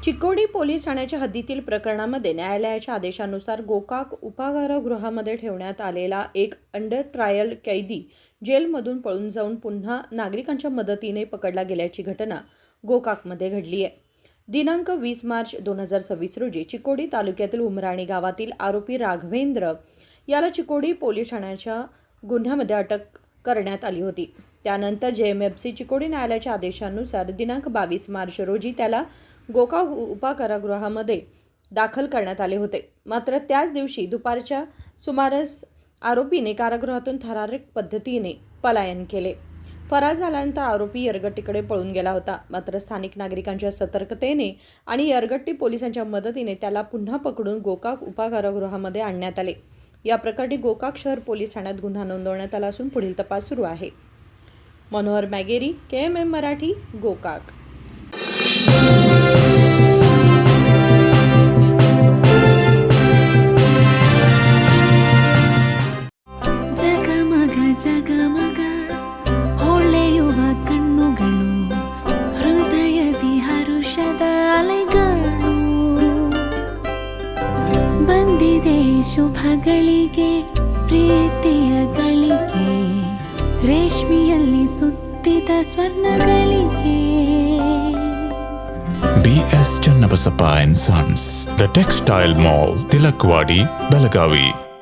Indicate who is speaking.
Speaker 1: Chikodi police ठाण्याच्या हद्दीतील प्रकरणामध्ये न्यायालयाच्या आदेशानुसार गोकाक उपकारागृहामध्ये ठेवण्यात आलेला एक अंडर ट्रायल कैदी जेलमधून पळून जाऊन पुन्हा नागरिकांच्या मदतीने पकडला गेल्याची घटना गोकाकमध्ये घडली आहे. दिनांक 20 मार्च 2026 रोजी चिकोडी तालुक्यातील उमराणी गावातील आरोपी राघवेंद्र याला चिकोडी पोलीस ठाण्याच्या गुन्ह्यामध्ये अटक करण्यात आली होती. त्यानंतर JMFC चिकोडी न्यायालयाच्या आदेशानुसार दिनांक 22 मार्च रोजी त्याला गोकाक उपकारागृहामध्ये दाखल करण्यात आले होते. मात्र त्याच दिवशी दुपारच्या सुमारास आरोपीने कारागृहातून थरारक पद्धतीने पलायन केले. फरार झाल्यानंतर आरोपी यरगट्टीकडे पळून गेला होता. मात्र स्थानिक नागरिकांच्या सतर्कतेने आणि यरगट्टी पोलिसांच्या मदतीने त्याला पुन्हा पकडून गोकाक उपकारागृहामध्ये आणण्यात आले. या प्रकरणी गोकाक शहर पोलीस ठाण्यात गुन्हा नोंदवण्यात आला असून पुढील तपास सुरू आहे. मनोहर मॅगेरी, KMM मराठी, गोकाक.
Speaker 2: ಜಗಮಗ ಹೊಳೆಯುವ ಕಣ್ಣುಗಳು, ಹೃದಯದಿ ಹರುಷದ ಅಲೆಗಳು. ಬಂದಿದೆ ಶುಭಗಳಿಗೆ, ಪ್ರೀತಿಯ ಗಳಿಗೆ, ರೇಷ್ಮೆಯಲ್ಲಿ ಸುತ್ತಿದ ಸ್ವರ್ಣಗಳಿಗೆ.
Speaker 3: BS Channabasappa and Sons, The Textile Mall, Tilakvadi, Belagavi.